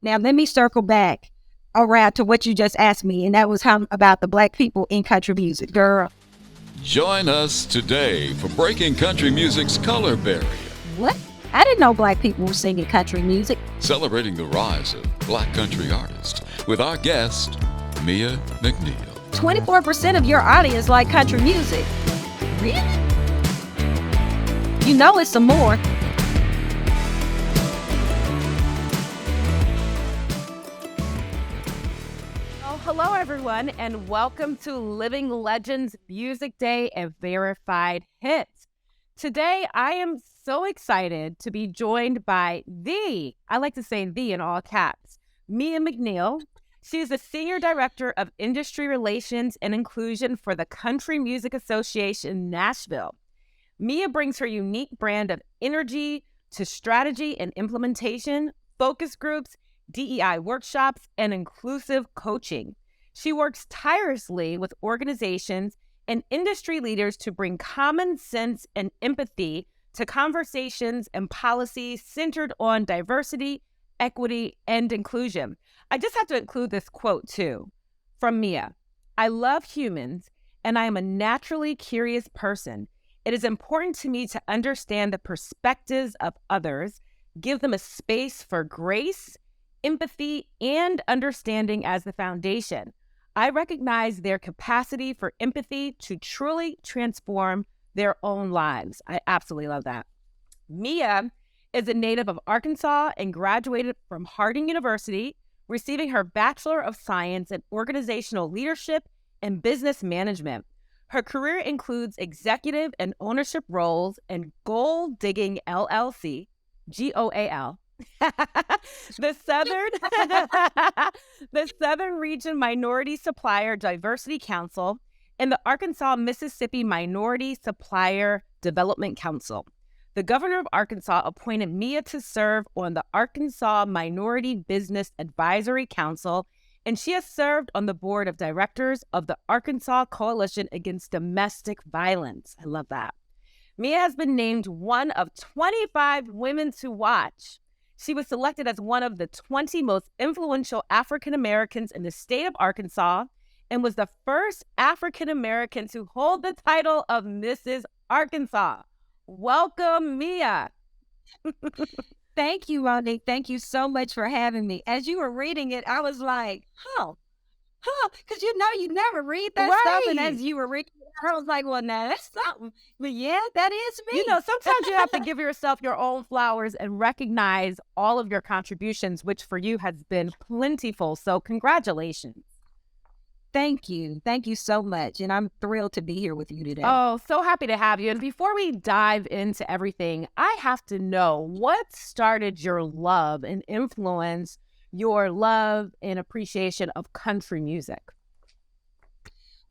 Now, let me circle back around to what you just asked me, and that was how about the Black people in country music, girl. Join us today for breaking country music's color barrier, What? I didn't know Black people were singing country music. celebrating the rise of Black country artists with our guest, Mia McNeal. 24% of your audience like country music. Really? You know it's some more. Hello, everyone, and welcome to Living Legends Music Day and Verified Hits. Today, I am so excited to be joined by I like to say the in all caps, Mia McNeal. She is the Senior Director of Industry Relations and Inclusion for the Country Music Association Nashville. Mia brings her unique brand of energy to strategy and implementation, focus groups, DEI workshops, and inclusive coaching. She works tirelessly with organizations and industry leaders to bring common sense and empathy to conversations and policies centered on diversity, equity, and inclusion. I just have to include this quote too from Mia. I love humans, and I am a naturally curious person. It is important to me to understand the perspectives of others, give them a space for grace, empathy, and understanding as the foundation. I recognize their capacity for empathy to truly transform their own lives. I absolutely love that. Mia is a native of Arkansas and graduated from Harding University, receiving her Bachelor of Science in Organizational Leadership and Business Management. Her career includes executive and ownership roles in Gold Digging LLC, GOAL, the Southern Region Minority Supplier Diversity Council, and the Arkansas Mississippi Minority Supplier Development Council. The governor of Arkansas appointed Mia to serve on the Arkansas Minority Business Advisory Council, and she has served on the board of directors of the Arkansas Coalition Against Domestic Violence. I love that. Mia has been named one of 25 women to watch. She was selected as one of the 20 most influential African Americans in the state of Arkansas and was the first African American to hold the title of Mrs. Arkansas. Welcome, Mia. Thank you, Monique. Thank you so much for having me. As you were reading it, I was like, because you never read that stuff. And as you were reading it, I was like, well, now that's something. But yeah, that is me. Sometimes you have to give yourself your own flowers and recognize all of your contributions, which for you has been plentiful. So congratulations. Thank you. Thank you so much. And I'm thrilled to be here with you today. Oh, so happy to have you. And before we dive into everything, I have to know what started your love and influence your love and appreciation of country music.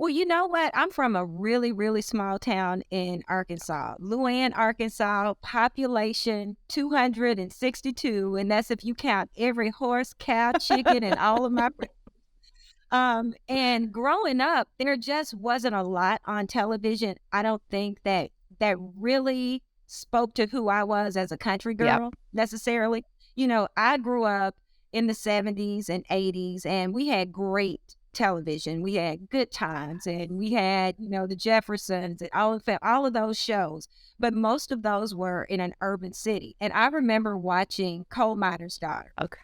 Well, you know what? I'm from a really, really small town in Arkansas, Luann, Arkansas, population 262. And that's if you count every horse, cow, chicken, and all of my and growing up, there just wasn't a lot on television. I don't think that really spoke to who I was as a country girl necessarily. I grew up in the 70s and 80s, and we had great television. We had Good Times, and we had, the Jeffersons and all of those shows. But most of those were in an urban city. And I remember watching Coal Miner's Daughter. Okay.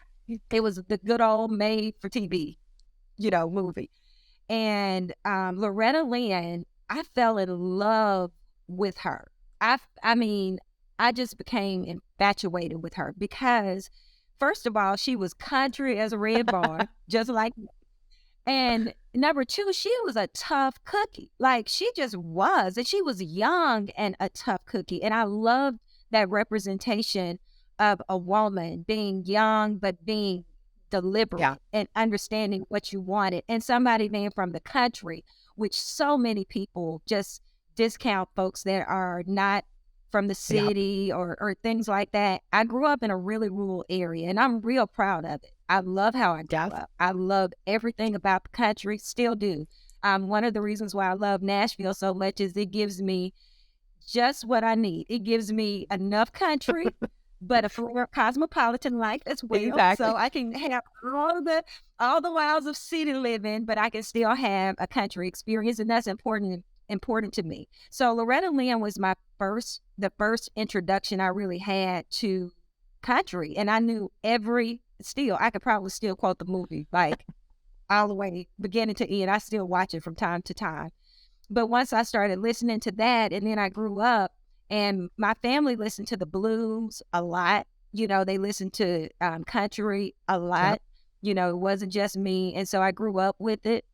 It was the good old made for TV movie. And Loretta Lynn, I fell in love with her. I just became infatuated with her because, first of all, she was country as a red bar, just like me. And number two, she was a tough cookie. Like, she just was. And she was young and a tough cookie. And I loved that representation of a woman being young, but being deliberate and understanding what you wanted, and somebody being from the country, which so many people just discount folks that are not from the city or things like that. I grew up in a really rural area, and I'm real proud of it. I love how I grew up. I love everything about the country, still do. One of the reasons why I love Nashville so much is it gives me just what I need. It gives me enough country, but a more cosmopolitan life as well. Exactly. So I can have all the wilds of city living, but I can still have a country experience, and that's important to me. So Loretta Lynn was the first introduction I really had to country, and I knew I could probably still quote the movie like all the way beginning to end. I still watch it from time to time. But once I started listening to that, and then I grew up, and my family listened to the blues a lot. They listened to country a lot. Yep. It wasn't just me. And so I grew up with it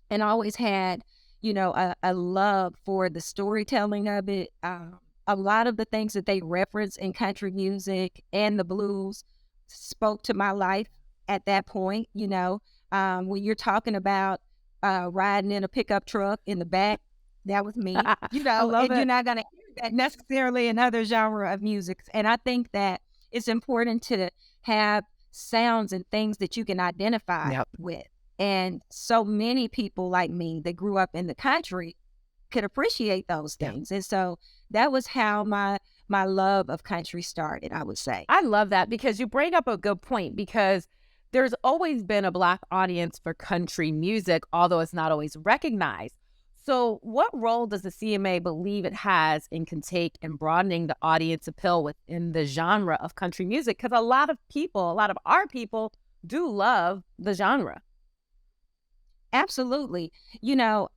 and always had, a love for the storytelling of it. A lot of the things that they reference in country music and the blues spoke to my life at that point. When you're talking about riding in a pickup truck in the back, that was me. I love it. You're not going to hear that necessarily in other genre of music. And I think that it's important to have sounds and things that you can identify with. And so many people like me that grew up in the country could appreciate those things. And so that was how my love of country started, I would say. I love that, because you bring up a good point, because there's always been a Black audience for country music, although it's not always recognized. So what role does the CMA believe it has in broadening the audience appeal within the genre of country music? Because a lot of our people do love the genre. Absolutely. I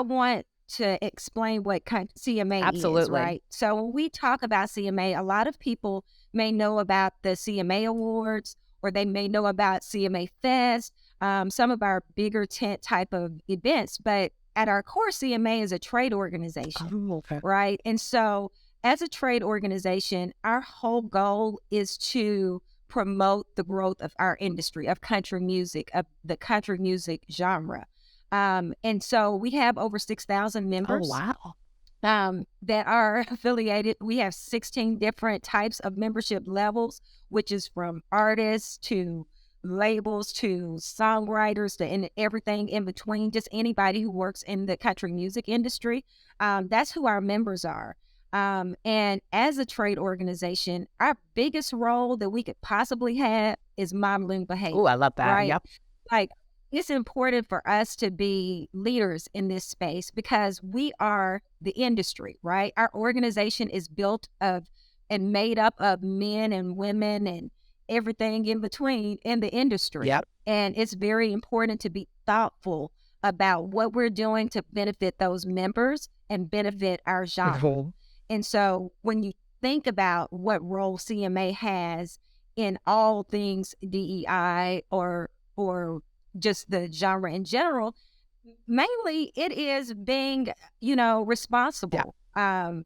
want to explain what CMA is, right? So when we talk about CMA, a lot of people may know about the CMA Awards, or they may know about CMA Fest, some of our bigger tent type of events. But at our core, CMA is a trade organization, right? And so as a trade organization, our whole goal is to promote the growth of our industry, of country music, of the country music genre. And so we have over 6,000 members. Oh, wow. That are affiliated. We have 16 different types of membership levels, which is from artists to labels to songwriters to everything in between, just anybody who works in the country music industry. That's who our members are. And as a trade organization, our biggest role that we could possibly have is modeling behavior. Oh, I love that. Right? Yep. Like, it's important for us to be leaders in this space because we are the industry, right? Our organization is built of and made up of men and women and everything in between in the industry. Yep. And it's very important to be thoughtful about what we're doing to benefit those members and benefit our genre. And so when you think about what role CMA has in all things DEI or just the genre in general, mainly it is being, responsible.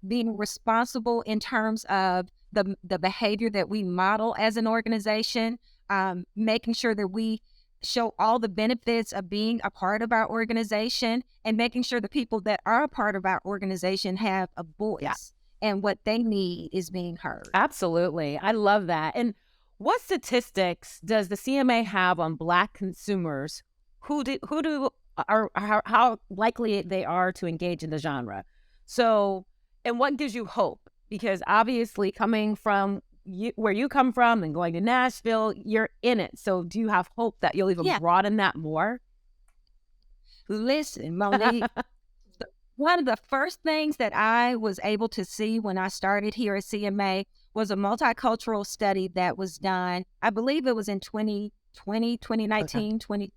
Being responsible in terms of the behavior that we model as an organization, making sure that we show all the benefits of being a part of our organization, and making sure the people that are a part of our organization have a voice and what they need is being heard. Absolutely. I love that. And what statistics does the CMA have on Black consumers how likely they are to engage in the genre? So, and what gives you hope? Because obviously coming from where you come from and going to Nashville, you're in it. So do you have hope that you'll even broaden that more? Listen, Monique, one of the first things that I was able to see when I started here at CMA was a multicultural study that was done. I believe it was in 2020, 2019, 20,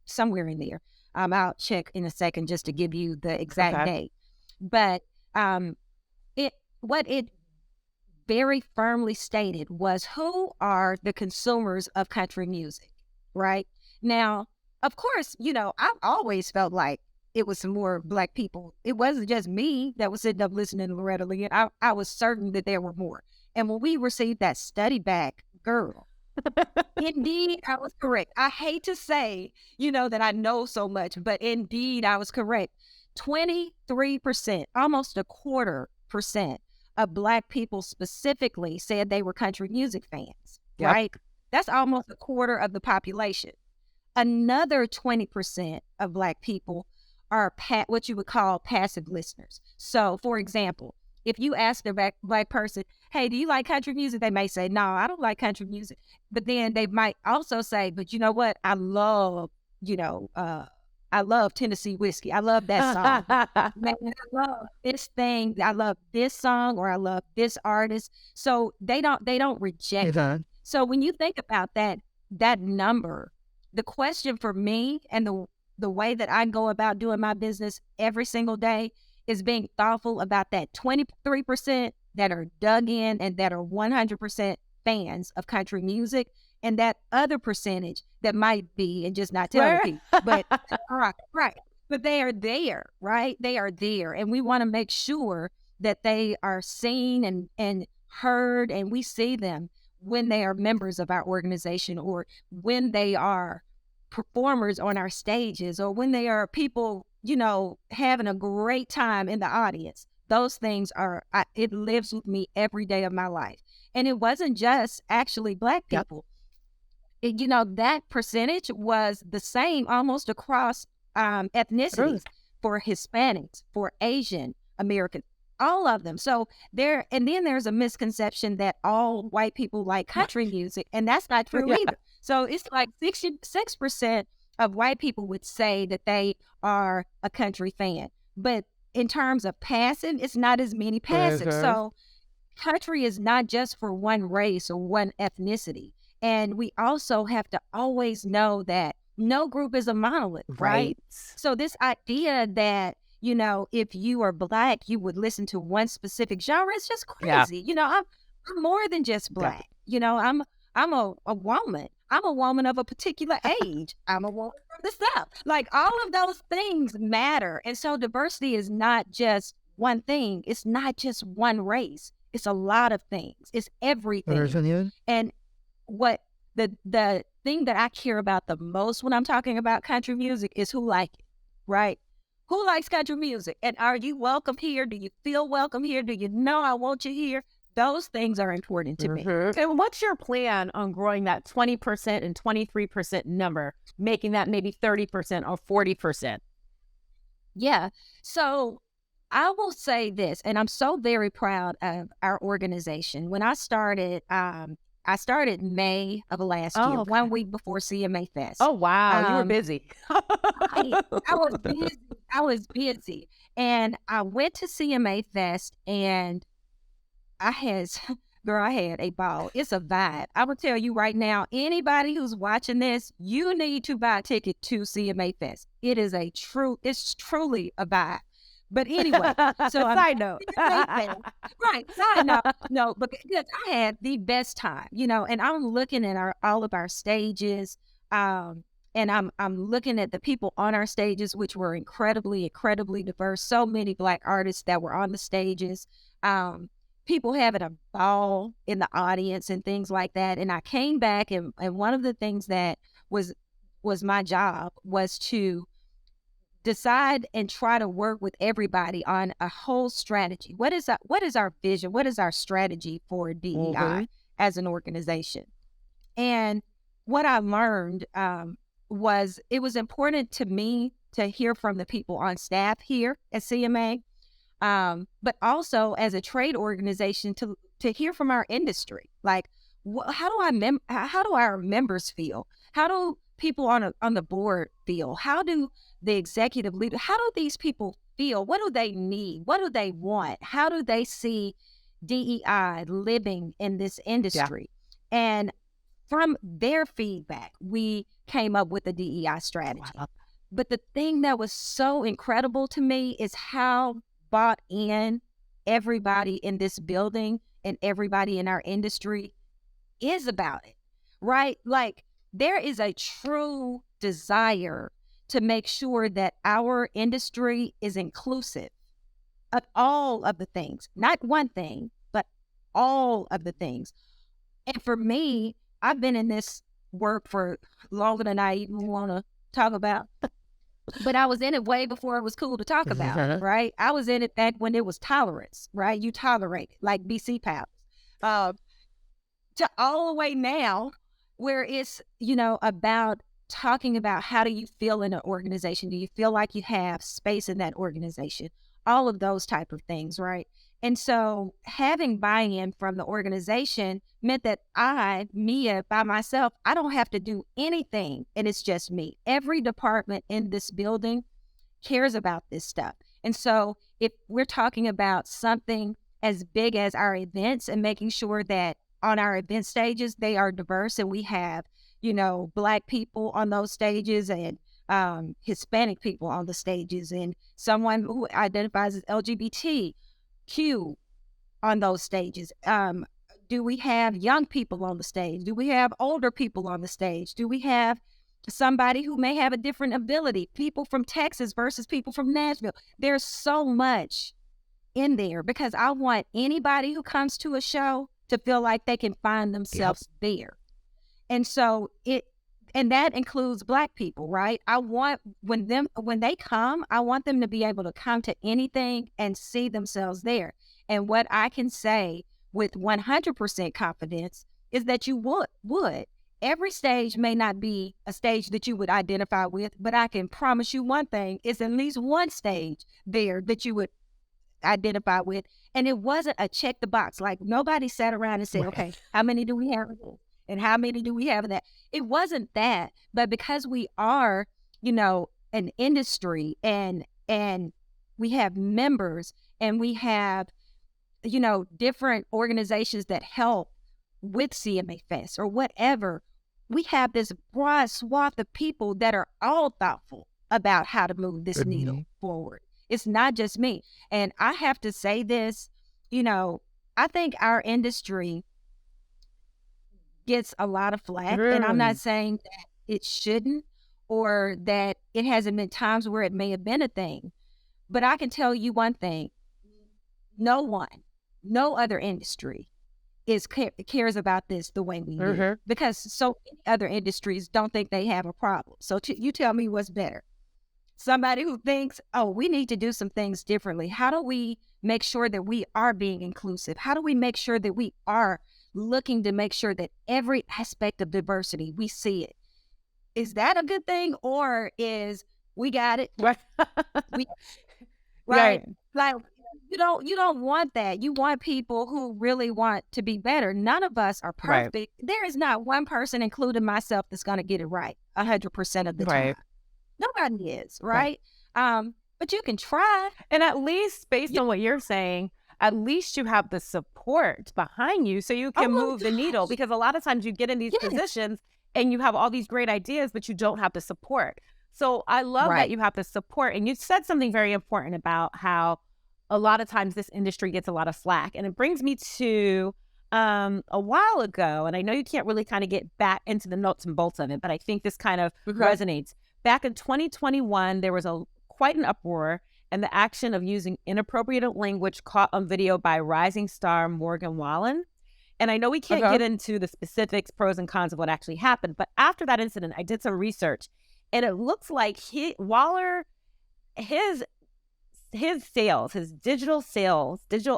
somewhere in there. I'll check in a second just to give you the exact date. But what it very firmly stated was who are the consumers of country music, right? Now, of course, I've always felt like it was some more Black people. It wasn't just me that was sitting up listening to Loretta Lynn. I was certain that there were more. And when we received that study back, girl, indeed, I was correct. I hate to say, that I know so much, but indeed, I was correct. 23%, almost 25% of Black people specifically said they were country music fans, right? That's almost a quarter of the population. Another 20% of Black people are what you would call passive listeners. So, for example, if you ask a black person, hey, do you like country music? They may say, no, I don't like country music. But then they might also say, but you know what? I love, I love Tennessee whiskey. I love that song. Man, I love this thing. I love this song, or I love this artist. So they don't reject it. So when you think about that number, the question for me and the way that I go about doing my business every single day is being thoughtful about that 23% that are dug in and that are 100% fans of country music, and that other percentage that might be and just not telling people. But right. But they are there, right? They are there. And we want to make sure that they are seen and heard, and we see them when they are members of our organization, or when they are performers on our stages, or when they are people, having a great time in the audience. Those things it lives with me every day of my life. And it wasn't just actually Black people. That percentage was the same almost across ethnicities, for Hispanics, for Asian Americans, all of them. So and then there's a misconception that all white people like country music, and that's not true either. So it's like 66% of white people would say that they are a country fan. But in terms of passive, it's not as many passive. So country is not just for one race or one ethnicity. And we also have to always know that no group is a monolith, right? So this idea that, if you are Black, you would listen to one specific genre, it's just crazy. I'm more than just Black. I'm a woman. I'm a woman of a particular age. I'm a woman from the South. Like, all of those things matter. And so diversity is not just one thing. It's not just one race. It's a lot of things. It's everything. And what the thing that I care about the most when I'm talking about country music is who like it, right? Who likes country music? And are you welcome here? Do you feel welcome here? Do you know I want you here? Those things are important to me. And what's your plan on growing that 20% and 23% number, making that maybe 30% or 40%? Yeah. So I will say this, and I'm so very proud of our organization. When I started May of last year, 1 week before CMA Fest. Oh, wow. You were busy. I was busy. And I went to CMA Fest, and I had a ball. It's a vibe. I will tell you right now, anybody who's watching this, you need to buy a ticket to CMA Fest. It's truly a vibe. But anyway, so side note. Right, side note. No, because I had the best time, and I'm looking at all of our stages, and I'm looking at the people on our stages, which were incredibly, incredibly diverse. So many Black artists that were on the stages. People having a ball in the audience and things like that. And I came back, and one of the things that was my job was to decide and try to work with everybody on a whole strategy. What is our vision? What is our strategy for DEI as an organization? And what I learned was it was important to me to hear from the people on staff here at CMA, but also as a trade organization to hear from our industry. Like, how do our members feel? How do people on the board feel? How do the executive leader, how do these people feel? What do they need? What do they want? How do they see DEI living in this industry? Yeah. And from their feedback, we came up with a DEI strategy. Wow. But the thing that was so incredible to me is how bought in everybody in this building and everybody in our industry is about it, right? Like, there is a true desire to make sure that our industry is inclusive of all of the things, not one thing, but all of the things. And for me, I've been in this work for longer than I even want to talk about, but I was in it way before it was cool to talk about, right? I was in it back when it was tolerance, right? You tolerate it, like BC Powers, to all the way now where it's, about talking about how do you feel in an organization? Do you feel like you have space in that organization? All of those type of things, right? And so having buy-in from the organization meant that I, Mia, by myself, I don't have to do anything, and it's just me. Every department in this building cares about this stuff. And so if we're talking about something as big as our events and making sure that on our event stages, they are diverse and we have, Black people on those stages and Hispanic people on the stages and someone who identifies as LGBTQ on those stages. Do we have young people on the stage? Do we have older people on the stage? Do we have somebody who may have a different ability? People from Texas versus people from Nashville. There's so much in there because I want anybody who comes to a show to feel like they can find themselves there. And so and that includes Black people, right? I want when they come, I want them to be able to come to anything and see themselves there. And what I can say with 100% confidence is that you would. Every stage may not be a stage that you would identify with, but I can promise you one thing, it's at least one stage there that you would identify with. And it wasn't a check the box. Like nobody sat around and said, okay, how many do we have of this? And how many do we have of that? It wasn't that, but because we are, an industry and we have members and we have, different organizations that help with CMA Fest or whatever, we have this broad swath of people that are all thoughtful about how to move this needle forward. It's not just me. And I have to say this, I think our industry gets a lot of flack, and I'm not saying that it shouldn't or that it hasn't been times where it may have been a thing. But I can tell you one thing, no other industry cares about this the way we do, because so many other industries don't think they have a problem. So you tell me what's better. Somebody who thinks, oh, we need to do some things differently. How do we make sure that we are being inclusive? How do we make sure that we are looking to make sure that every aspect of diversity, we see it? Is that a good thing, or is we got it? Right. Right. Like, you don't want that. You want people who really want to be better. None of us are perfect. Right. There is not one person, including myself, that's going to get it right 100% of the time. Nobody is, right? But you can try. And at least based on what you're saying, at least you have the support behind you so you can move the needle. Because a lot of times you get in these positions and you have all these great ideas, but you don't have the support. So I love that you have the support. And you said something very important about how a lot of times this industry gets a lot of slack. And it brings me to a while ago, and I know you can't really kind of get back into the nuts and bolts of it, but I think this kind of resonates. Back in 2021, there was quite an uproar and the action of using inappropriate language caught on video by rising star Morgan Wallen. And I know we can't get into the specifics, pros and cons of what actually happened, but after that incident, I did some research, and it looks like Waller, his sales, his digital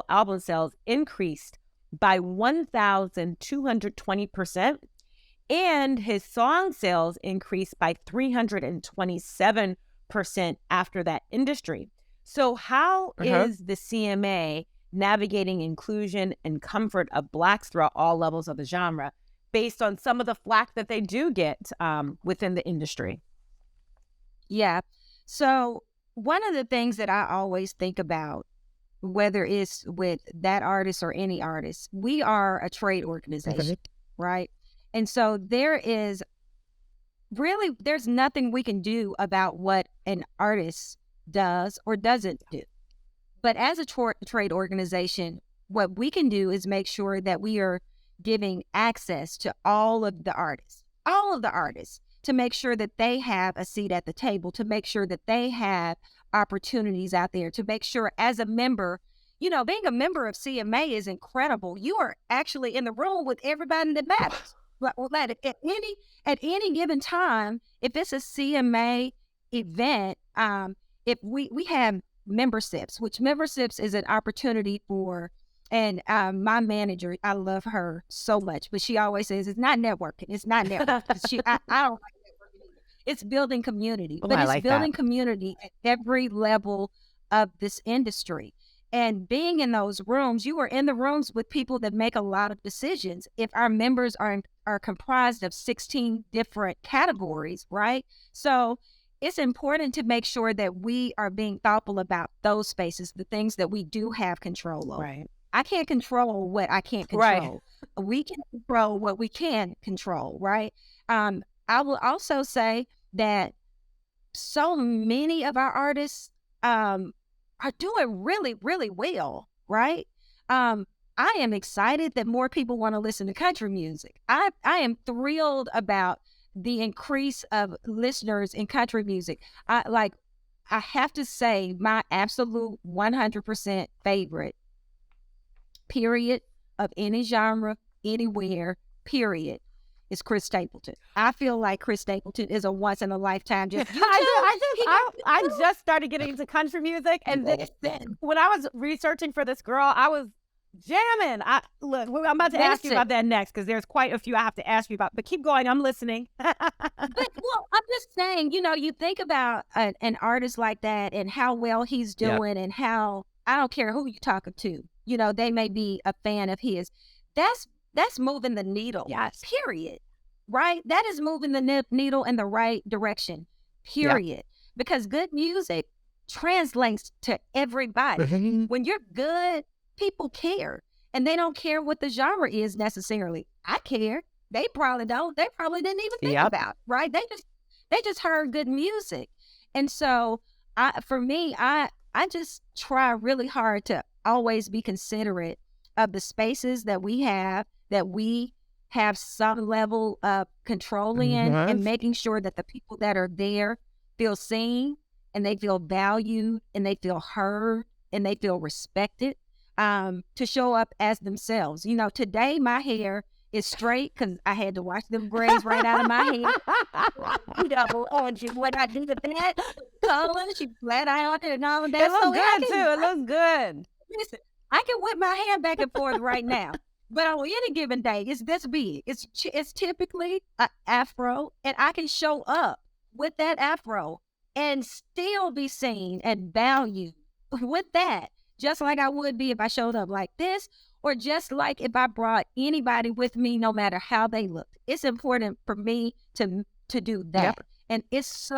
album sales increased by 1,220%, and his song sales increased by 327% after that industry. So how is the CMA navigating inclusion and comfort of Blacks throughout all levels of the genre based on some of the flack that they do get within the industry? Yeah. So one of the things that I always think about, whether it's with that artist or any artist, we are a trade organization, right? And so there's nothing we can do about what an artist does or doesn't do. But as a trade organization, what we can do is make sure that we are giving access to all of the artists, to make sure that they have a seat at the table, to make sure that they have opportunities out there, to make sure as a member, being a member of CMA is incredible. You are actually in the room with everybody that matters. At any given time, if it's a CMA event, if we have memberships, which memberships is an opportunity for, and my manager, I love her so much, but she always says it's not networking. It's not networking. I don't like networking either. It's building community, but it's building community at every level of this industry. And being in those rooms, you are in the rooms with people that make a lot of decisions. If our members are comprised of 16 different categories, right? So it's important to make sure that we are being thoughtful about those spaces, the things that we do have control over. Right. I can't control what I can't control. Right. We can control what we can control, right? I will also say that so many of our artists are doing really, really well, right? I am excited that more people want to listen to country music. I am thrilled about the increase of listeners in country music. I have to say my absolute 100% favorite, period, of any genre, anywhere, period, is Chris Stapleton. I feel like Chris Stapleton is a once in a lifetime. I just started getting into country music, and when I was researching for this girl, I was jamming. I'm about to ask you about that next, because there's quite a few I have to ask you about. But keep going, I'm listening. But I'm just saying, you think about an artist like that and how well he's doing, and how, I don't care who you're talking to, they may be a fan of his. That's moving the needle. Yes. Period. Right? That is moving the needle in the right direction. Period. Yeah. Because good music translates to everybody. When you're good, people care. And they don't care what the genre is necessarily. I care. They probably don't. They probably didn't even think about it, right? They just heard good music. And so for me, I just try really hard to always be considerate of the spaces that we have some level of control in, and making sure that the people that are there feel seen, and they feel valued, and they feel heard, and they feel respected, to show up as themselves. Today my hair is straight because I had to wash them braids right out of my hair. What I did with that color, she flat ironed it and all of that. It looks good too. It looks good. Listen, I can whip my hair back and forth right now. But on any given day, it's this big. It's typically an afro, and I can show up with that afro and still be seen and valued with that, just like I would be if I showed up like this, or just like if I brought anybody with me, no matter how they looked. It's important for me to do that. Yep. And it's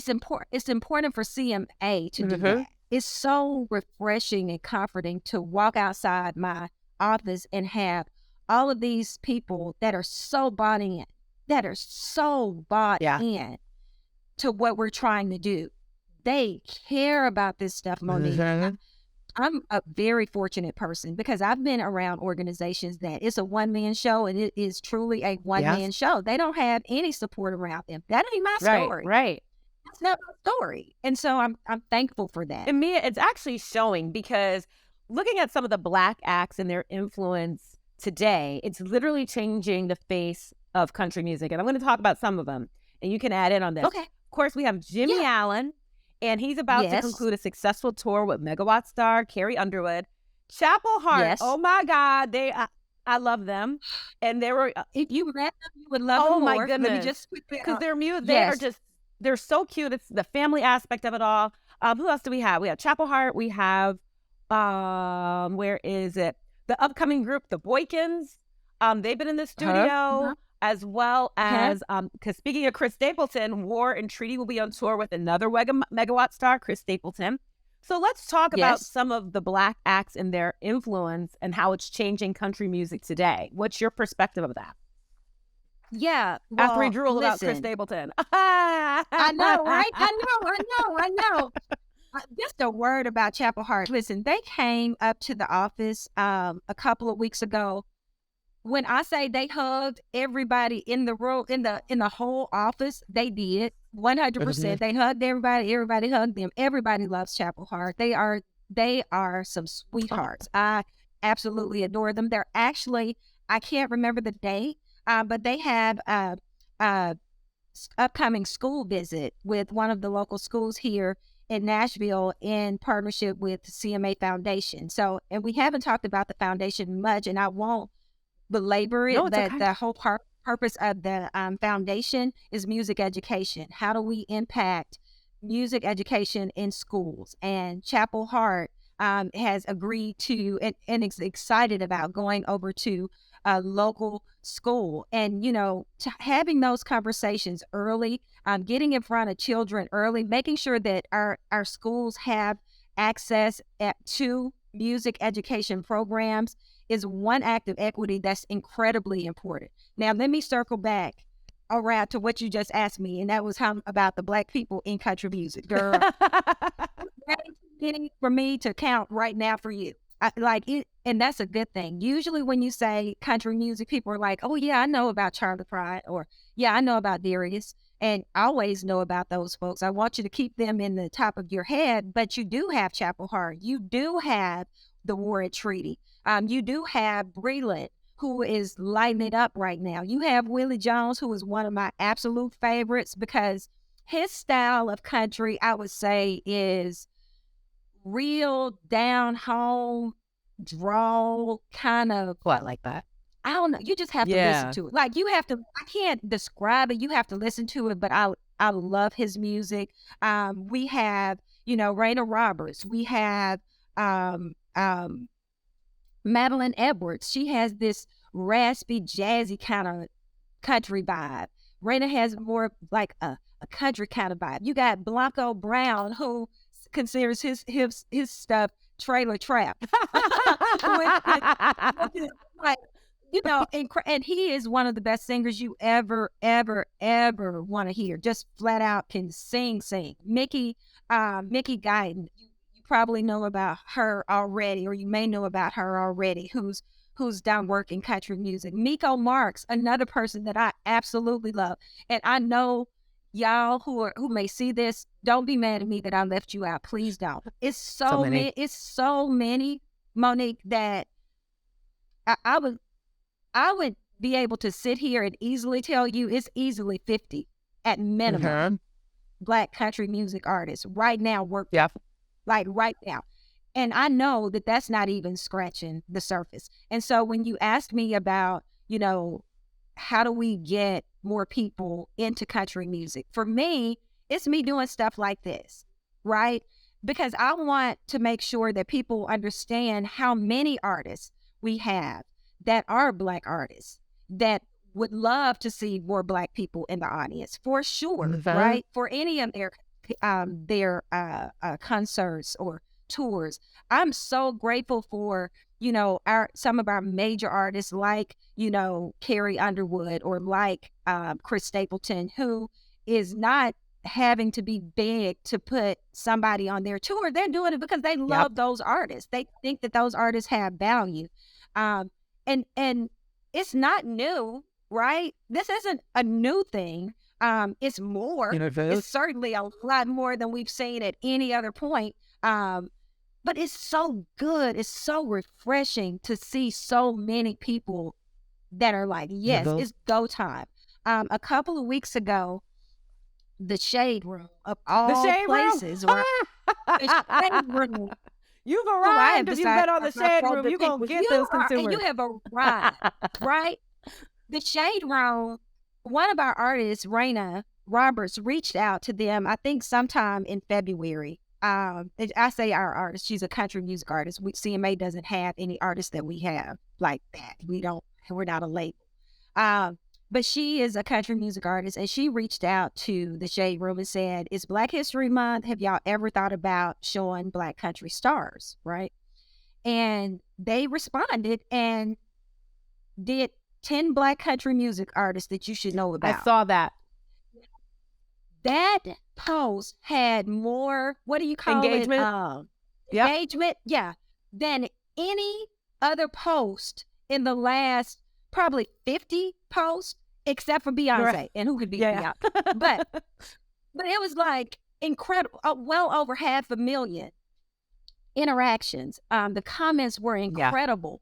important for CMA to do that. It's so refreshing and comforting to walk outside my office and have all of these people that are so bought in, in to what we're trying to do. They care about this stuff, Monique. I'm a very fortunate person because I've been around organizations that it's a one-man show, and it is truly a one-man show. They don't have any support around them. That ain't my story. Right. That's not my story. And so I'm thankful for that. And Mia, it's actually showing, because looking at some of the Black acts and their influence today, it's literally changing the face of country music. And I'm going to talk about some of them, and you can add in on this. Okay. Of course, we have Jimmy Allen, and he's about to conclude a successful tour with megawatt star Carrie Underwood. Chapel Hart, oh my God, I love them. And they were, if you read them, you would love them more. Oh my goodness. Because their music, they're so cute. It's the family aspect of it all. Who else do we have? We have Chapel Hart. We have, where is it? The upcoming group, the Boykins. They've been in the studio, as well as, because speaking of Chris Stapleton, War and Treaty will be on tour with another megawatt star, Chris Stapleton. So let's talk about some of the Black acts and their influence and how it's changing country music today. What's your perspective of that? Yeah. Well, after we drool about Chris Stapleton. I know, right? I know. Just a word about Chapel Hart. Listen, they came up to the office a couple of weeks ago. When I say they hugged everybody in the room, in the whole office, they did 100%. They hugged everybody. Everybody hugged them. Everybody loves Chapel Hart. They are some sweethearts. I absolutely adore them. They're actually, I can't remember the date, but they have a upcoming school visit with one of the local schools here in Nashville in partnership with the CMA Foundation. So, and we haven't talked about the foundation much, and I won't belabor it. The whole purpose of the foundation is music education. How do we impact music education in schools? And Chapel Hart has agreed to and is excited about going over to a local school. And, having those conversations early, getting in front of children early, making sure that our schools have access to music education programs is one act of equity that's incredibly important. Now, let me circle back around to what you just asked me, and that was about the Black people in country music. Girl, ready for me to count right now for you. Like it, and that's a good thing. Usually when you say country music, people are like, oh yeah, I know about Charlie Pride, or yeah, I know about Darius, and I always know about those folks. I want you to keep them in the top of your head, but you do have Chapel Hart. You do have the Warren Treaty. You do have Breland, who is lighting it up right now. You have Willie Jones, who is one of my absolute favorites because his style of country, I would say, is real down home, drawl kind of. What, like that? I don't know. You just have to listen to it. Like, you have to, I can't describe it. You have to listen to it, but I love his music. We have, Raina Roberts. We have Madeline Edwards. She has this raspy, jazzy kind of country vibe. Raina has more like a country kind of vibe. You got Blanco Brown, who considers his stuff trailer trap. Like, and he is one of the best singers you ever want to hear. Just flat out can sing. Mickey Guyton, you probably know about her already, or you may know about her already, who's done work in country music. Miko Marks, another person that I absolutely love. And I know y'all who may see this, don't be mad at me that I left you out. Please don't. It's so many. It's so many, Monique, that I would be able to sit here and easily tell you it's easily 50 at minimum Black country music artists right now working. Yep. Like right now. And I know that that's not even scratching the surface. And so when you ask me about, how do we get more people into country music? For me, it's me doing stuff like this, right? Because I want to make sure that people understand how many artists we have that are Black artists that would love to see more Black people in the audience, for sure, right? For any of their concerts or tours. I'm so grateful for, some of our major artists like, Carrie Underwood, or like Chris Stapleton, who is not having to be begged to put somebody on their tour. They're doing it because they love those artists. They think that those artists have value. And it's not new, right? This isn't a new thing. It's more. It's certainly a lot more than we've seen at any other point. But it's so good. It's so refreshing to see so many people that are like, yes, it's go time. A couple of weeks ago, the Shade Room of all places. The Shade Room. You've arrived. If you've been on the Shade Room, you're going to get those consumers. You have arrived, right? The Shade Room, one of our artists, Raina Roberts, reached out to them, I think sometime in February. I say our artist, she's a country music artist. CMA doesn't have any artists that we have like that. We're not a label. But she is a country music artist, and she reached out to the Shade Room and said, it's Black History Month. Have y'all ever thought about showing Black country stars, right? And they responded and did 10 Black country music artists that you should know about. I saw that. That post had more, what do you call engagement? It? Engagement, than any other post in the last probably 50 posts, except for Beyonce. And who could be Beyonce? But it was like incredible, well over 500,000 interactions. The comments were incredible.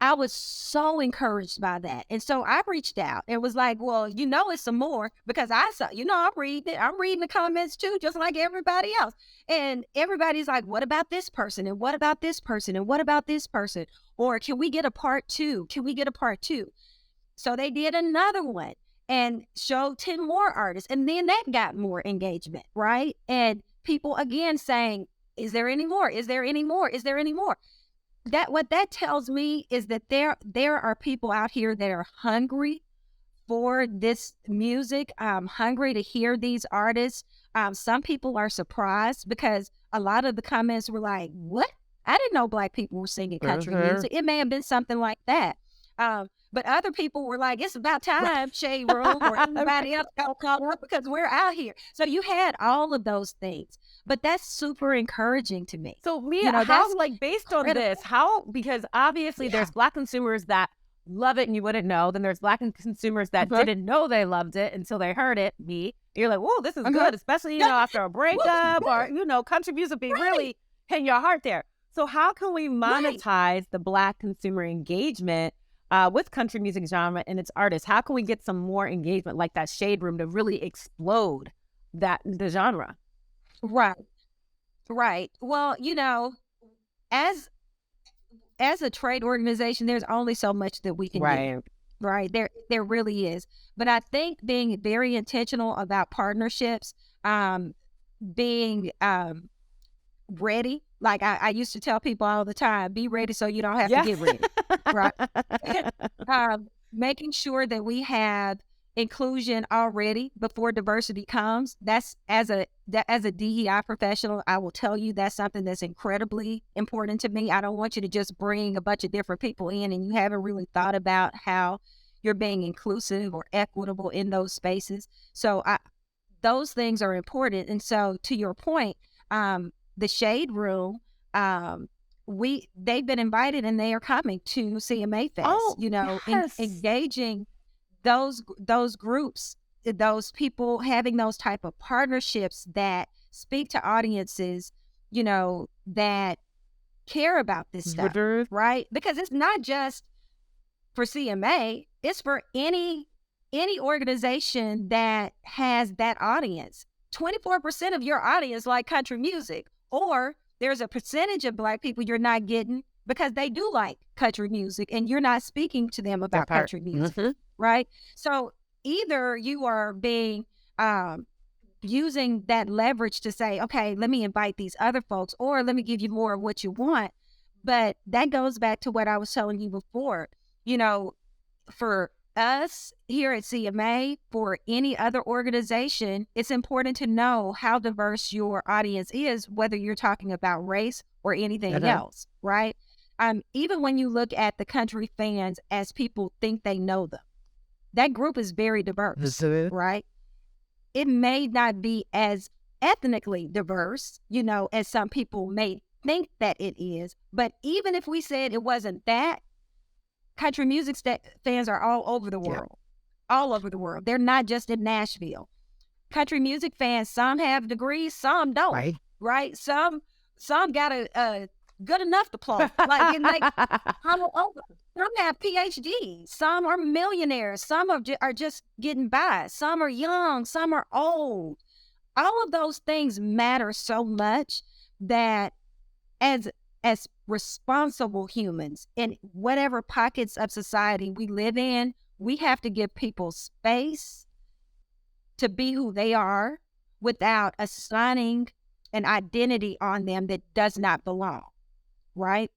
I was so encouraged by that. And so I reached out and was like, well, it's some more, because I saw, I'm reading it. I'm reading the comments too, just like everybody else. And everybody's like, what about this person? And what about this person? And what about this person? Or can we get a part 2? Can we get a part 2? So they did another one and showed 10 more artists. And then that got more engagement, right? And people again saying, Is there any more? Is there any more? Is there any more? What that tells me is that there are people out here that are hungry for this music, hungry to hear these artists. Some people are surprised because a lot of the comments were like, what? I didn't know Black people were singing country music. It may have been something like that. But other people were like, it's about time, Shade Room, or everybody else got caught up because we're out here. So you had all of those things. But that's super encouraging to me. So Mia, how, like, based on this, how, because obviously there's Black consumers that love it and you wouldn't know. Then there's Black consumers that didn't know they loved it until they heard it. You're like, whoa, this is good, especially, you know, after a breakup or, you know, country music be really hitting your heart there. So how can we monetize the Black consumer engagement with country music genre and its artists? How can we get some more engagement like that Shade Room to really explode the genre? Right. Well, you know, as a trade organization, there's only so much that we can do. Right. There really is. But I think being very intentional about partnerships, being ready. Like I used to tell people all the time, be ready so you don't have to get ready. Right. Making sure that we have inclusion already before diversity comes. That's as a DEI professional, I will tell you that's something that's incredibly important to me. I don't want you to just bring a bunch of different people in and you haven't really thought about how you're being inclusive or equitable in those spaces. So those things are important. And so to your point, the Shade Room, they've been invited and they are coming to CMA Fest, engaging those groups, those people, having those type of partnerships that speak to audiences, you know, that care about this stuff, right? Because it's not just for CMA, it's for any organization that has that audience. 24% of your audience like country music, or there's a percentage of Black people you're not getting because they do like country music and you're not speaking to them about country music, right? So either you are being using that leverage to say, okay, let me invite these other folks, or let me give you more of what you want. But that goes back to what I was telling you before. You know, for us here at CMA, for any other organization, it's important to know how diverse your audience is, whether you're talking about race or anything else, right? Even when you look at the country fans as people think they know them, that group is very diverse, right? It may not be as ethnically diverse, you know, as some people may think that it is, but even if we said it wasn't that, country music fans are all over the world, all over the world. They're not just in Nashville. Country music fans, some have degrees, some don't, right? Some got a good enough diploma, some have PhDs, some are millionaires, some are just getting by, some are young, some are old. All of those things matter so much that as responsible humans in whatever pockets of society we live in, we have to give people space to be who they are without assigning an identity on them that does not belong, right?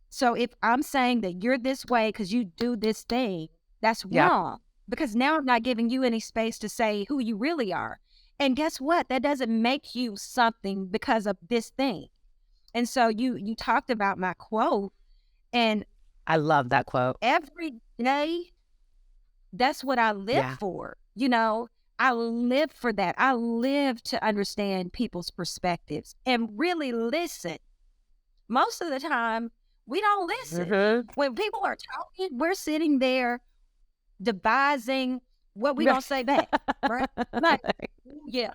So if I'm saying that you're this way because you do this thing, that's wrong, because now I'm not giving you any space to say who you really are. And guess what? That doesn't make you something because of this thing. And so you talked about my quote, and I love that quote. Every day, that's what I live for. You know, I live for that. I live to understand people's perspectives and really listen. Most of the time, we don't listen. When people are talking, we're sitting there devising what we gonna say back, right? Like,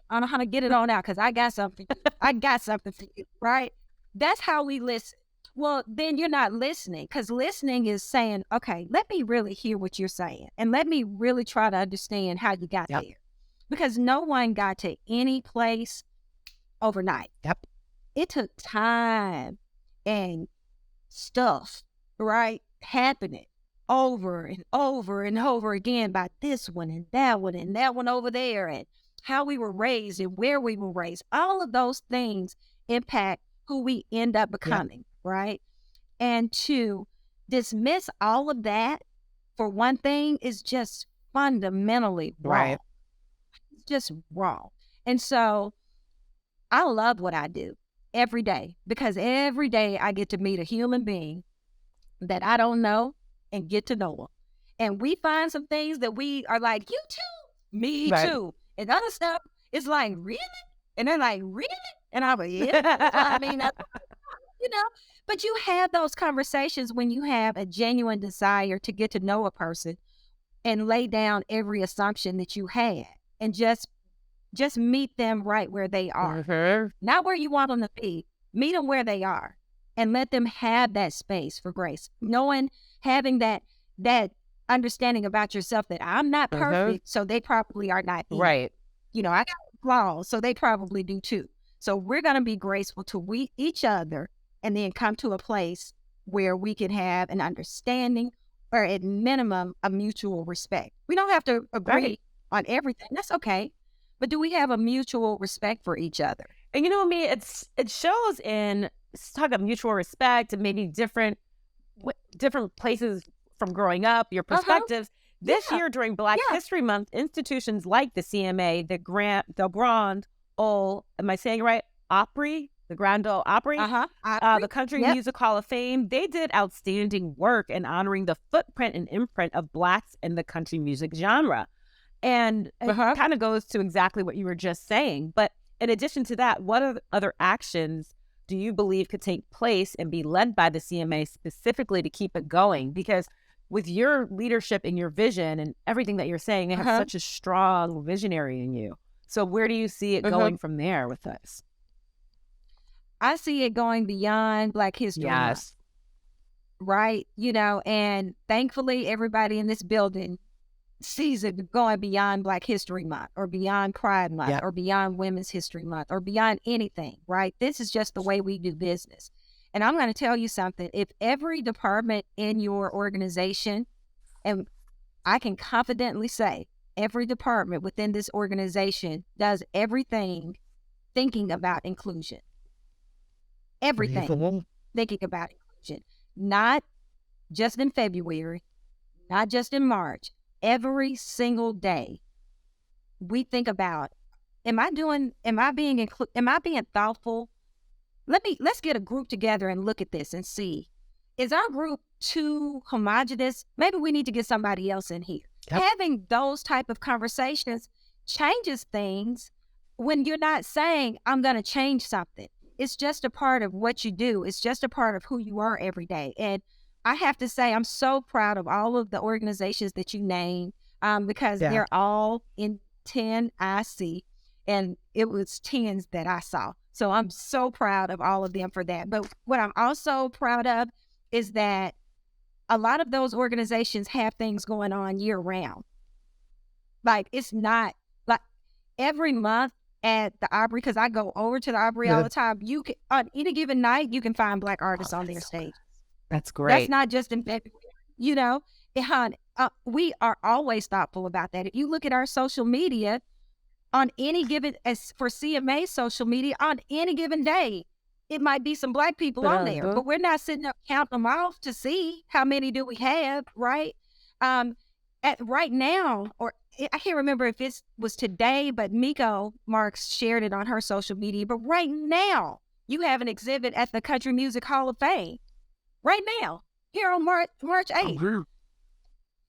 I know how to get it on out because I got something. I got something for you, right? That's how we listen. Well, then you're not listening, because listening is saying, okay, let me really hear what you're saying and let me really try to understand how you got there. Because no one got to any place overnight. It took time and stuff, right, happening over and over and over again by this one and that one over there, and how we were raised and where we were raised. All of those things impact who we end up becoming, right? And to dismiss all of that for one thing is just fundamentally wrong. Right. It's just wrong. And so I love what I do every day, because every day I get to meet a human being that I don't know and get to know them. And we find some things that we are like, you too, me too. And other stuff is like, really? And they're like, really? And I'm like, yeah. I mean, you know, but you have those conversations when you have a genuine desire to get to know a person and lay down every assumption that you had and just meet them right where they are. Not where you want them to be. Meet them where they are and let them have that space for grace. Knowing, having that understanding about yourself that I'm not perfect, so they probably are not either. Right. You know, I got flaws, so they probably do too. So we're going to be graceful to each other and then come to a place where we can have an understanding or at minimum a mutual respect. We don't have to agree on everything. That's okay. But do we have a mutual respect for each other? And you know what I mean? It shows in talk of mutual respect and maybe different places from growing up, your perspectives. This year during Black History Month, institutions like the CMA, the Grand Ole, am I saying it right? Opry, the Grand Ole Opry, the Country Music Hall of Fame, they did outstanding work in honoring the footprint and imprint of Blacks in the country music genre. And it kind of goes to exactly what you were just saying. But in addition to that, what other actions do you believe could take place and be led by the CMA specifically to keep it going? Because with your leadership and your vision and everything that you're saying, they have such a strong visionary in you. So where do you see it going from there with this? I see it going beyond Black History Month. Right? You know, and thankfully everybody in this building sees it going beyond Black History Month or beyond Pride Month or beyond Women's History Month or beyond anything, right? This is just the way we do business. And I'm going to tell you something. If every department in your organization, and I can confidently say every department within this organization does everything thinking about inclusion. Everything thinking about inclusion. Not just in February, not just in March. Every single day, we think about, am I being thoughtful? Let's get a group together and look at this and see, is our group too homogenous? Maybe we need to get somebody else in here. Having those type of conversations changes things when you're not saying, I'm going to change something. It's just a part of what you do. It's just a part of who you are every day. And I have to say, I'm so proud of all of the organizations that you named because they're all in 10 IC, and it was 10s that I saw. So I'm so proud of all of them for that. But what I'm also proud of is that a lot of those organizations have things going on year round. Like, it's not like every month at the Opry, because I go over to the Opry all the time, you can, on any given night, you can find Black artists on their stage. That's great. That's not just in February, you know. We are always thoughtful about that. If you look at our social media, on any given, as for CMA social media, on any given day, it might be some Black people on there, but we're not sitting up counting them off to see how many do we have, right? Right now, or I can't remember if it was today, but Miko Marks shared it on her social media. But right now, you have an exhibit at the Country Music Hall of Fame. Right now, here on March 8th,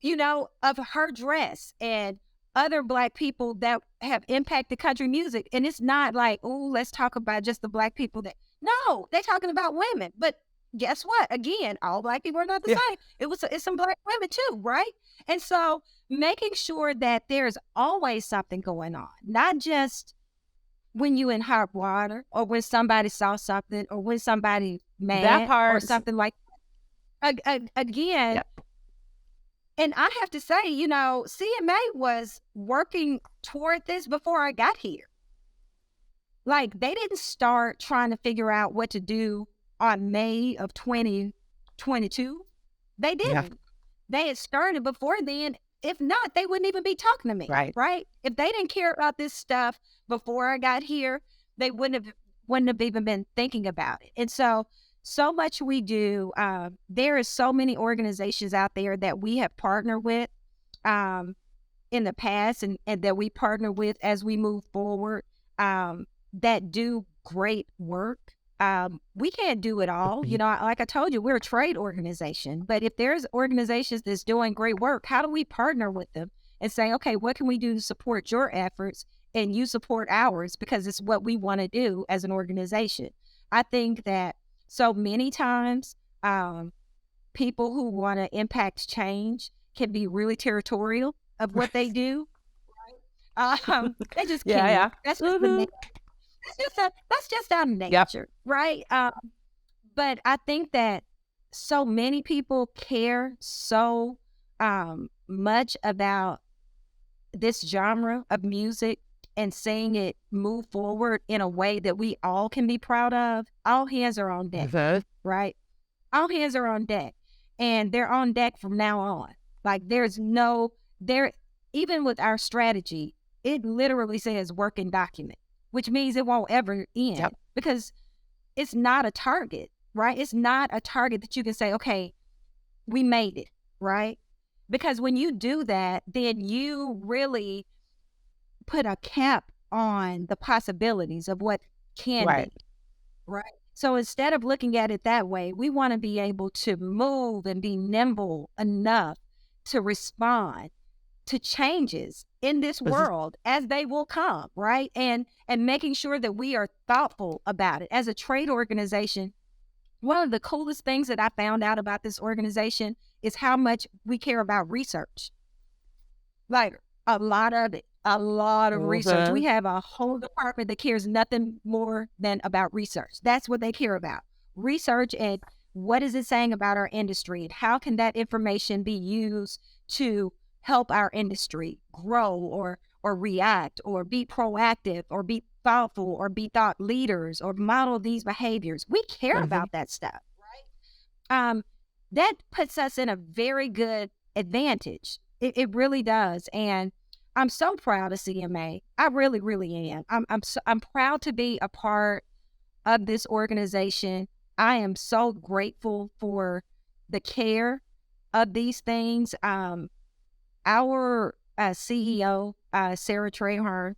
you know, of her dress and other Black people that have impacted country music. And it's not like, oh, let's talk about just the Black people that, no, they're talking about women. But guess what? Again, all Black people are not the same. It's some Black women too, right? And so making sure that there's always something going on, not just when you in hot water or when somebody saw something or when somebody mad or something like that. Again, and I have to say, you know, CMA was working toward this before I got here. Like, they didn't start trying to figure out what to do on May of 2022. They didn't. They had started before then. If not, they wouldn't even be talking to me. Right? If they didn't care about this stuff before I got here, they wouldn't have wouldn't have even been thinking about it. And so much we do. There is so many organizations out there that we have partnered with in the past and that we partner with as we move forward that do great work. We can't do it all. You know, like I told you, we're a trade organization. But if there's organizations that's doing great work, how do we partner with them and say, okay, what can we do to support your efforts and you support ours, because it's what we want to do as an organization. I think that so many times people who want to impact change can be really territorial of what they do. They just can't. Yeah. That's just that's just our nature, right? But I think that so many people care so much about this genre of music and seeing it move forward in a way that we all can be proud of. All hands are on deck, right? All hands are on deck, and they're on deck from now on. Like even with our strategy, it literally says working document, which means it won't ever end because it's not a target, right? It's not a target that you can say, okay, we made it, right? Because when you do that, then you really put a cap on the possibilities of what can be, right? So instead of looking at it that way, we want to be able to move and be nimble enough to respond to changes in this world as they will come, right? And making sure that we are thoughtful about it. As a trade organization, one of the coolest things that I found out about this organization is how much we care about research. Like a lot of research. We have a whole department that cares nothing more than about research. That's what they care about. Research and what is it saying about our industry and how can that information be used to help our industry grow or react or be proactive or be thoughtful or be thought leaders or model these behaviors. We care about that stuff, right? That puts us in a very good advantage. It really does. And I'm so proud of CMA. I really, really am. I'm proud to be a part of this organization. I am so grateful for the care of these things. Our CEO, Sarah Traherne,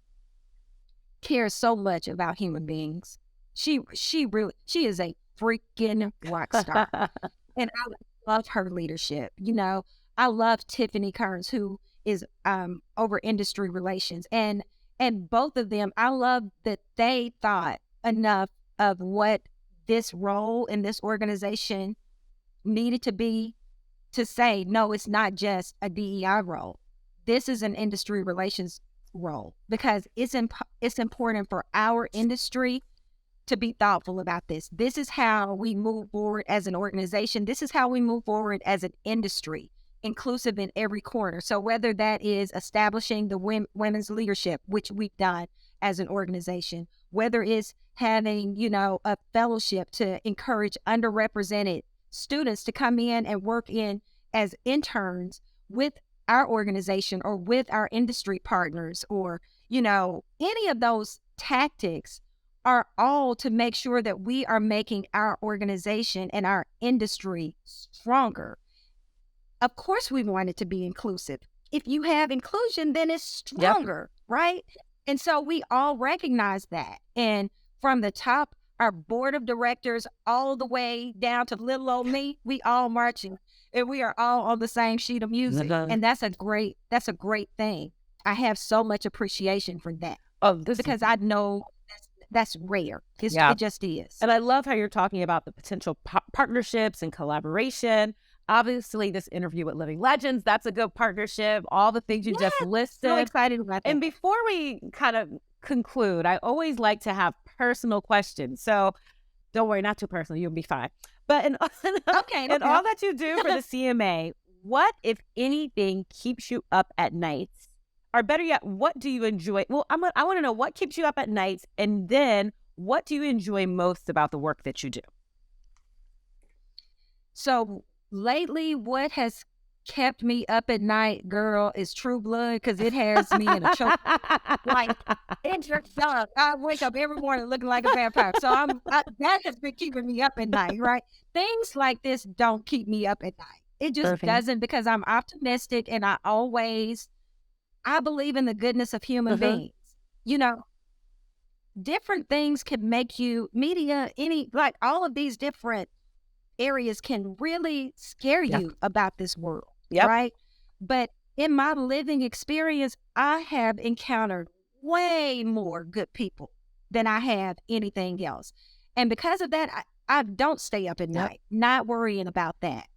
cares so much about human beings. She is a freaking rock star. And I love her leadership. You know, I love Tiffany Kearns, who is over industry relations. And both of them, I love that they thought enough of what this role in this organization needed to be to say, no, it's not just a DEI role. This is an industry relations role because it's important for our industry to be thoughtful about this. This is how we move forward as an organization. This is how we move forward as an industry, inclusive in every corner. So whether that is establishing the women's leadership, which we've done as an organization, whether it's having, a fellowship to encourage underrepresented students to come in and work in as interns with our organization or with our industry partners or, any of those tactics are all to make sure that we are making our organization and our industry stronger. Of course, we want it to be inclusive. If you have inclusion, then it's stronger, right? And so we all recognize that. And from the top, our board of directors, all the way down to little old me, we all marching and we are all on the same sheet of music. And that's a great thing. I have so much appreciation for that. Because I know that's rare. It just is. And I love how you're talking about the potential partnerships and collaboration. Obviously, this interview with Living Legends, that's a good partnership. All the things you just listed. So excited about that. And before we kind of conclude, I always like to have personal questions. So don't worry, not too personal. You'll be fine. But in all that you do for the CMA, what, if anything, keeps you up at nights? Or better yet, what do you enjoy? Well, I want to know what keeps you up at nights, and then what do you enjoy most about the work that you do? So lately, what has kept me up at night, girl, is True Blood, because it has me in a choke. Like, it's just done. I wake up every morning looking like a vampire. So that has been keeping me up at night, right? Things like this don't keep me up at night. It just doesn't, because I'm optimistic, and I believe in the goodness of human beings. You know, different things can make you, media, like all of these different areas can really scare you about this world, right? But in my living experience, I have encountered way more good people than I have anything else. And because of that, I don't stay up at night, not worrying about that.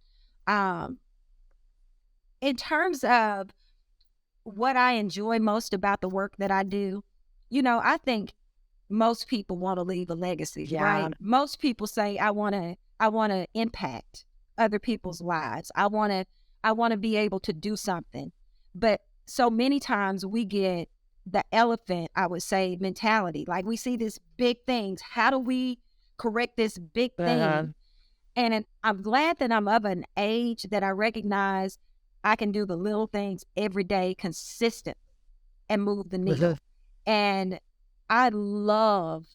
In terms of what I enjoy most about the work that I do, you know, I think most people want to leave a legacy, right? Most people say, I want to impact other people's lives. I want to be able to do something. But so many times we get the elephant, I would say, mentality. Like, we see these big things. How do we correct this big thing? And I'm glad that I'm of an age that I recognize I can do the little things every day consistently and move the needle. And I love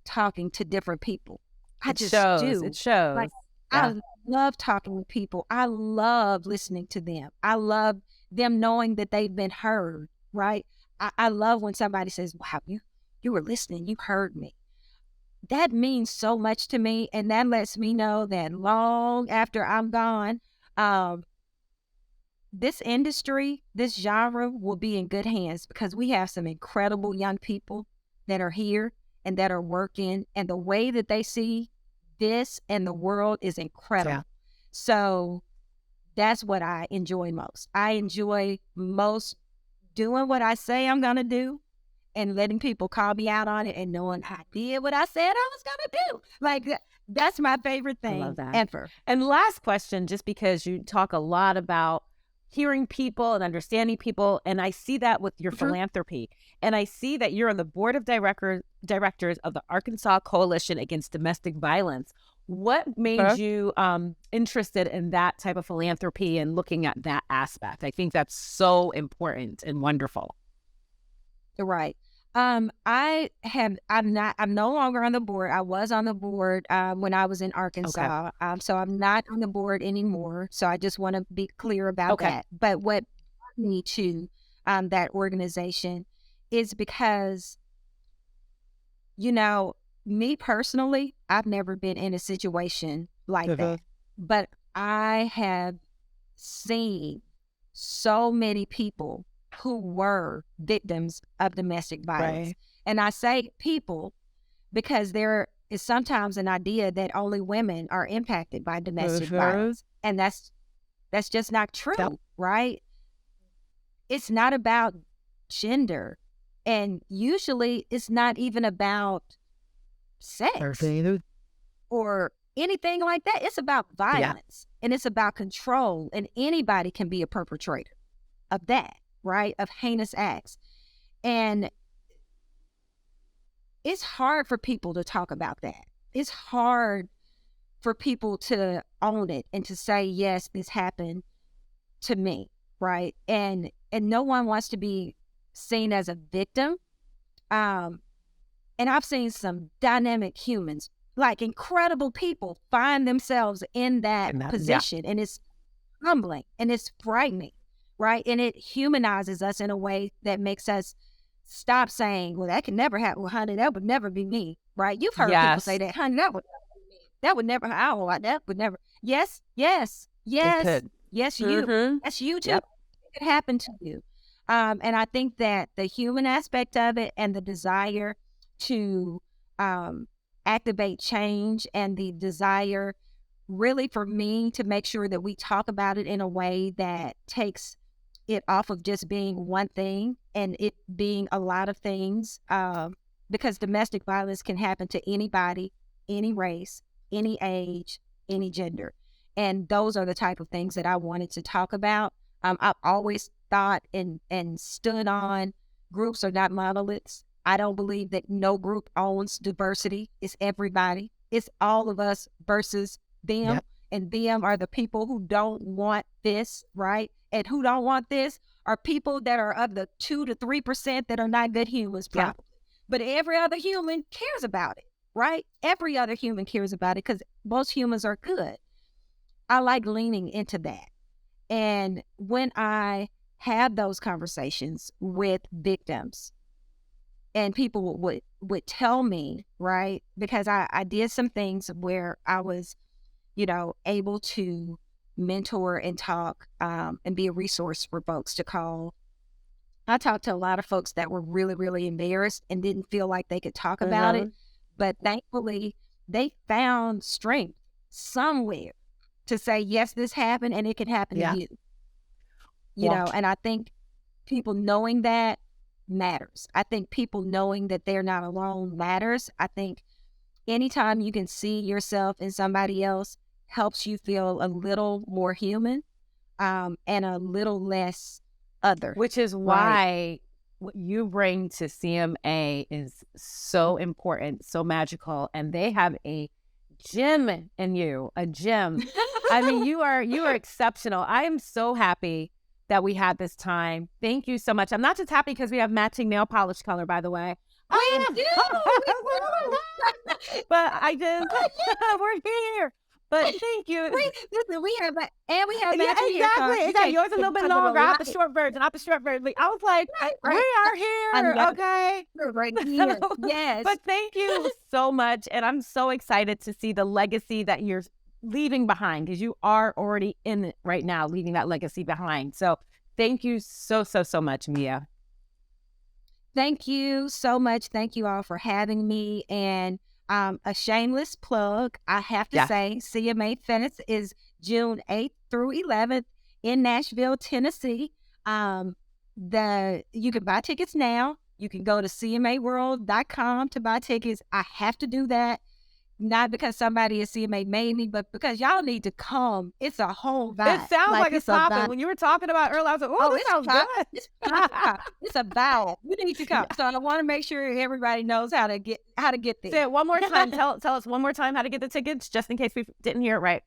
talking to different people. It shows. Like, I love talking with people. I love listening to them. I love them knowing that they've been heard, right? I love when somebody says, wow, you were listening, you heard me. That means so much to me, and that lets me know that long after I'm gone, this industry, this genre will be in good hands, because we have some incredible young people that are here and that are working, and the way that they see this and the world is incredible. So that's what I enjoy most. I enjoy most doing what I say I'm going to do and letting people call me out on it and knowing I did what I said I was going to do. Like, that's my favorite thing ever. And last question, just because you talk a lot about hearing people and understanding people, and I see that with your philanthropy. And I see that you're on the board of directors of the Arkansas Coalition Against Domestic Violence. What made you interested in that type of philanthropy and looking at that aspect? I think that's so important and wonderful. Right. I'm no longer on the board. I was on the board when I was in Arkansas. So I'm not on the board anymore. So I just want to be clear about that. But what brought me to that organization is because, you know, me personally, I've never been in a situation like that. But I have seen so many people who were victims of domestic violence. Right. And I say people because there is sometimes an idea that only women are impacted by domestic violence. And that's just not true, right? It's not about gender. And usually it's not even about sex or anything like that. It's about violence and it's about control. And anybody can be a perpetrator of that. Right? Of heinous acts. And it's hard for people to talk about that. It's hard for people to own it and to say, yes, this happened to me, right? And no one wants to be seen as a victim. And I've seen some dynamic humans, like incredible people, find themselves in that position. And it's humbling and it's frightening. Right. And it humanizes us in a way that makes us stop saying, well, that can never happen. Well, honey, that would never be me. Right. You've heard people say that, honey, that would never be me. That would never, that would never. Yes. Yes, you. That's you too. It could happen to you. And I think that the human aspect of it and the desire to activate change and the desire really for me to make sure that we talk about it in a way that takes it off of just being one thing and it being a lot of things, because domestic violence can happen to anybody, any race, any age, any gender. And those are the type of things that I wanted to talk about. I've always thought and stood on groups are not monoliths. I don't believe that no group owns diversity. It's everybody. It's all of us versus them. and them are the people who don't want this, right? And who don't want this are people that are of the 2 to 3% that are not good humans, probably. But every other human cares about it, right? Every other human cares about it because most humans are good. I like leaning into that. And when I have those conversations with victims and people would tell me, right, because I did some things where I was, able to mentor and talk and be a resource for folks to call. I talked to a lot of folks that were really, really embarrassed and didn't feel like they could talk about it. But thankfully, they found strength somewhere to say, yes, this happened and it can happen to you. And I think people knowing that matters. I think people knowing that they're not alone matters. I think anytime you can see yourself in somebody else helps you feel a little more human and a little less other. Which is why what you bring to CMA is so important, so magical. And they have a gem in you, a gem. I mean, you are exceptional. I am so happy that we had this time. Thank you so much. I'm not just happy because we have matching nail polish color, by the way. We do. But we're here. But thank you. Listen, we have matching exactly. Yours a little bit longer. I have the short version. I was like, we are here. Okay. Right here. Yes. But thank you so much. And I'm so excited to see the legacy that you're leaving behind, because you are already in it right now, leaving that legacy behind. So thank you so much, Mia. Thank you so much. Thank you all for having me. And a shameless plug, I have to say, CMA Fitness is June 8th through 11th in Nashville, Tennessee. You can buy tickets now. You can go to cmaworld.com to buy tickets. I have to do that. Not because somebody at CMA made me, but because y'all need to come. It's a whole vibe. It sounds like it's popping. When you were talking about earlier, I was like, oh, this sounds good. It's a vibe. You need to come. So I want to make sure everybody knows how to get there. Say it one more time. Tell us one more time how to get the tickets, just in case we didn't hear it right.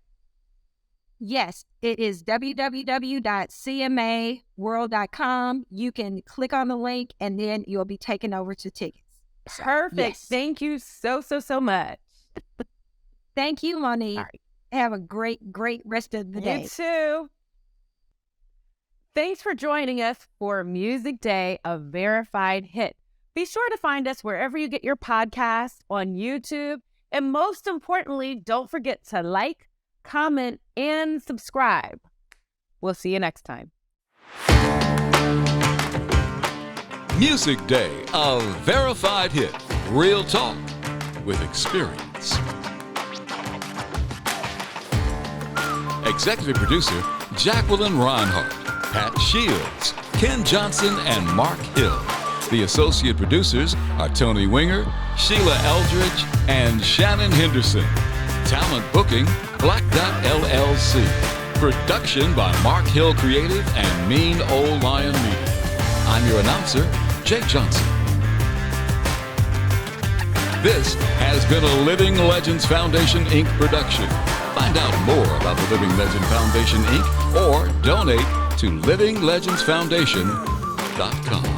Yes, it is www.cmaworld.com. You can click on the link and then you'll be taken over to tickets. Perfect. Yes. Thank you so much. Thank you, Monique. Right. Have a great rest of the day. You too. Thanks for joining us for Music Day, a verified hit. Be sure to find us wherever you get your podcasts, on YouTube. And most importantly, don't forget to like, comment, and subscribe. We'll see you next time. Music Day, a verified hit. Real talk with experience. Executive producer, Jacqueline Rhinehart, Pat Shields, Ken Johnson, and Mark Hill. The associate producers are Tony Winger, Sheila Eldridge, and Shannon Henderson. Talent booking, Black Dot LLC. Production by Mark Hill Creative and Mean Old Lion Media. I'm your announcer, Jake Johnson. This has been a Living Legends Foundation, Inc. production. Find out more about the Living Legend Foundation, Inc. or donate to livinglegendsfoundation.com.